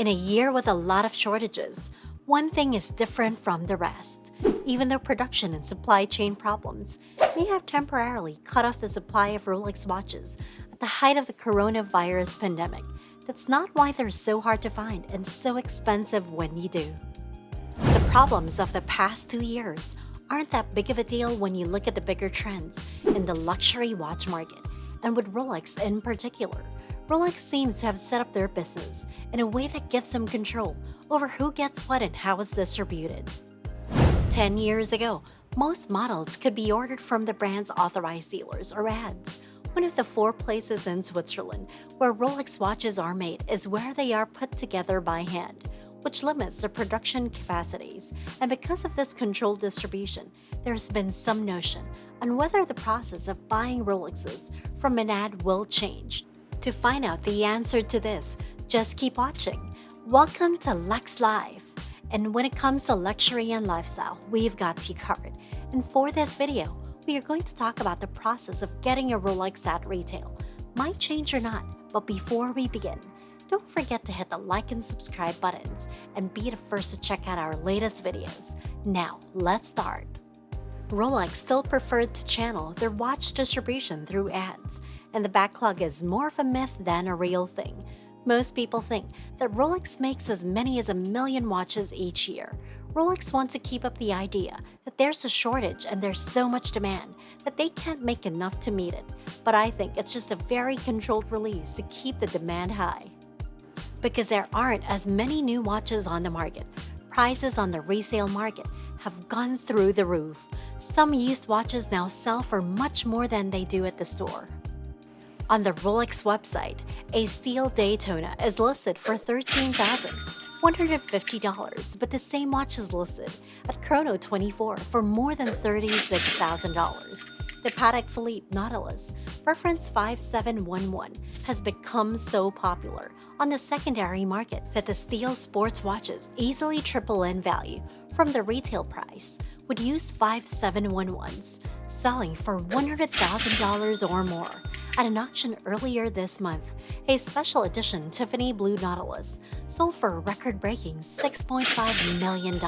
In a year with a lot of shortages, one thing is different from the rest. Even though production and supply chain problems may have temporarily cut off the supply of Rolex watches at the height of the coronavirus pandemic, that's not why they're so hard to find and so expensive when you do. The problems of the past 2 years aren't that big of a deal when you look at the bigger trends in the luxury watch market, and with Rolex in particular. Rolex seems to have set up their business in a way that gives them control over who gets what and how it's distributed. 10 years ago, most models could be ordered from the brand's authorized dealers or ads. One of the 4 places in Switzerland where Rolex watches are made is where they are put together by hand, which limits their production capacities. And because of this controlled distribution, there's been some notion on whether the process of buying Rolexes from an ad will change. To find out the answer to this, just keep watching. Welcome to Lex Live. And when it comes to luxury and lifestyle, we've got you covered. And for this video, we are going to talk about the process of getting a Rolex at retail. Might change or not, but before we begin, don't forget to hit the like and subscribe buttons and be the first to check out our latest videos. Now, let's start. Rolex still preferred to channel their watch distribution through ads, and the backlog is more of a myth than a real thing. Most people think that Rolex makes as many as 1 million watches each year. Rolex wants to keep up the idea that there's a shortage and there's so much demand that they can't make enough to meet it. But I think it's just a very controlled release to keep the demand high. Because there aren't as many new watches on the market, prices on the resale market have gone through the roof. Some used watches now sell for much more than they do at the store. On the Rolex website, a steel Daytona is listed for $13,150, but the same watch is listed at Chrono 24 for more than $36,000. The Patek Philippe Nautilus, reference 5711, has become so popular on the secondary market that the steel sports watches easily triple in value from the retail price, with used 5711s selling for $100,000 or more. At an auction earlier this month, a special edition Tiffany Blue Nautilus sold for a record-breaking $6.5 million.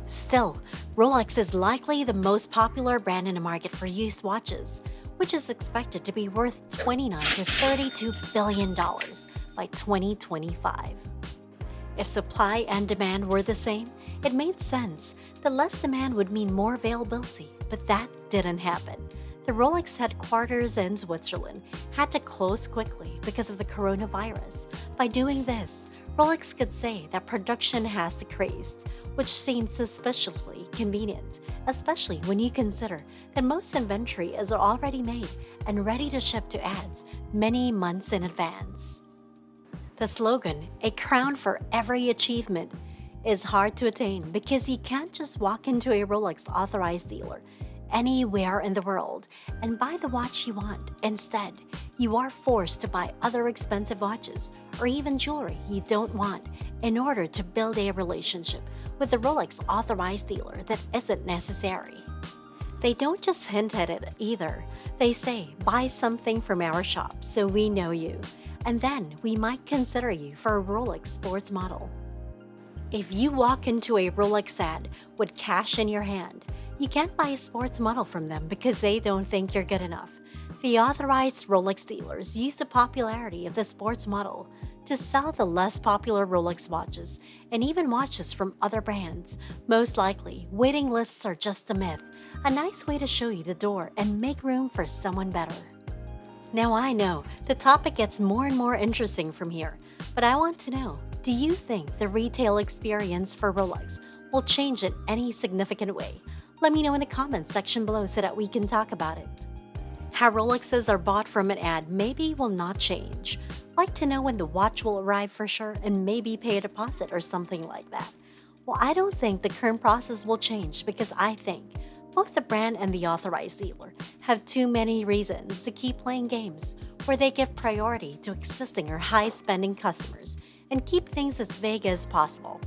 Still, Rolex is likely the most popular brand in the market for used watches, which is expected to be worth $29 to $32 billion by 2025. If supply and demand were the same, it made sense that less demand would mean more availability, but that didn't happen. The Rolex headquarters in Switzerland had to close quickly because of the coronavirus. By doing this, Rolex could say that production has decreased, which seems suspiciously convenient, especially when you consider that most inventory is already made and ready to ship to ads many months in advance. The slogan, "A crown for every achievement," is hard to attain because you can't just walk into a Rolex authorized dealer anywhere in the world and buy the watch you want. Instead, you are forced to buy other expensive watches or even jewelry you don't want in order to build a relationship with the Rolex authorized dealer that isn't necessary. They don't just hint at it either. They say, buy something from our shop so we know you, and then we might consider you for a Rolex sports model. If you walk into a Rolex ad with cash in your hand, you can't buy a sports model from them because they don't think you're good enough. The authorized Rolex dealers use the popularity of the sports model to sell the less popular Rolex watches and even watches from other brands. Most likely, waiting lists are just a myth, a nice way to show you the door and make room for someone better. Now I know the topic gets more and more interesting from here, but I want to know, do you think the retail experience for Rolex will change in any significant way? Let me know in the comments section below so that we can talk about it. How Rolexes are bought from an ad maybe will not change. Like to know when the watch will arrive for sure and maybe pay a deposit or something like that. Well, I don't think the current process will change because I think both the brand and the authorized dealer have too many reasons to keep playing games where they give priority to existing or high-spending customers and keep things as vague as possible.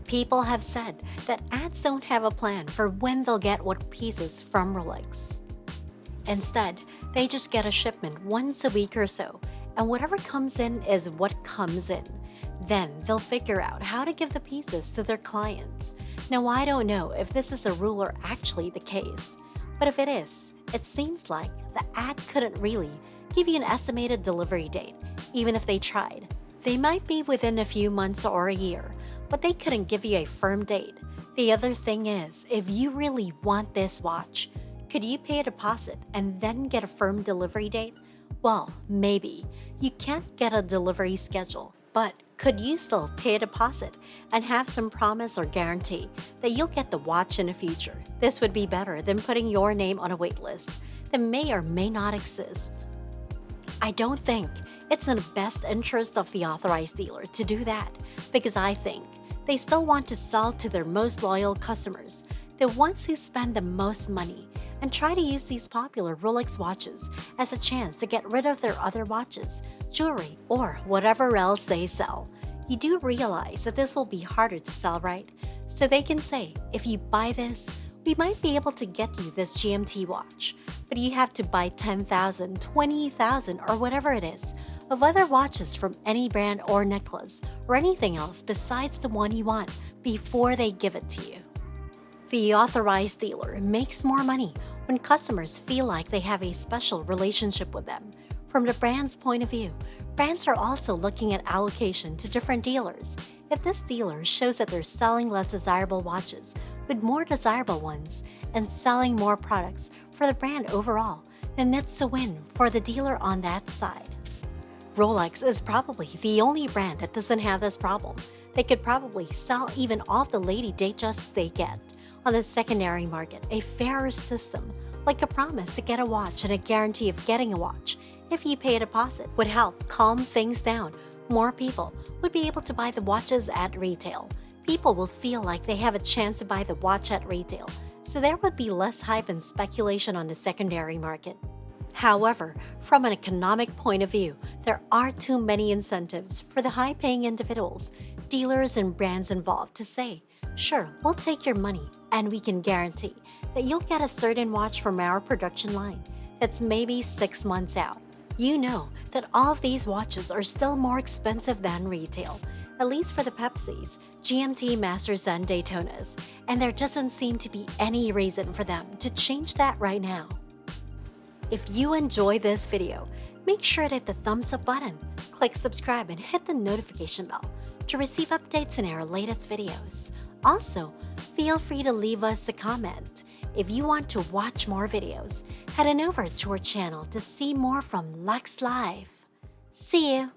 People have said that ads don't have a plan for when they'll get what pieces from Rolex. Instead, they just get a shipment once a week or so, and whatever comes in is what comes in. Then they'll figure out how to give the pieces to their clients. Now, I don't know if this is a rule or actually the case, but if it is, it seems like the ad couldn't really give you an estimated delivery date, even if they tried. They might be within a few months or a year, but they couldn't give you a firm date. The other thing is, if you really want this watch, could you pay a deposit and then get a firm delivery date? Well, maybe. You can't get a delivery schedule, but could you still pay a deposit and have some promise or guarantee that you'll get the watch in the future? This would be better than putting your name on a wait list that may or may not exist. I don't think it's in the best interest of the authorized dealer to do that, because I think they still want to sell to their most loyal customers, the ones who spend the most money, and try to use these popular Rolex watches as a chance to get rid of their other watches, jewelry, or whatever else they sell. You do realize that this will be harder to sell, right? So they can say, if you buy this, we might be able to get you this GMT watch, but you have to buy 10,000, 20,000, or whatever it is, of other watches from any brand or necklace, or anything else besides the one you want before they give it to you. The authorized dealer makes more money when customers feel like they have a special relationship with them. From the brand's point of view, brands are also looking at allocation to different dealers. If this dealer shows that they're selling less desirable watches with more desirable ones and selling more products for the brand overall, then it's a win for the dealer on that side. Rolex is probably the only brand that doesn't have this problem. They could probably sell even all the lady Datejust they get on the secondary market, a fairer system, like a promise to get a watch and a guarantee of getting a watch if you pay a deposit, would help calm things down. More people would be able to buy the watches at retail. People will feel like they have a chance to buy the watch at retail, so there would be less hype and speculation on the secondary market. However, from an economic point of view, there are too many incentives for the high-paying individuals, dealers, and brands involved to say, sure, we'll take your money, and we can guarantee that you'll get a certain watch from our production line that's maybe 6 months out. You know that all of these watches are still more expensive than retail, at least for the Pepsis, GMT Masters, and Daytonas, and there doesn't seem to be any reason for them to change that right now. If you enjoy this video, make sure to hit the thumbs up button, click subscribe, and hit the notification bell to receive updates in our latest videos. Also, feel free to leave us a comment. If you want to watch more videos, head on over to our channel to see more from Lux Live. See you!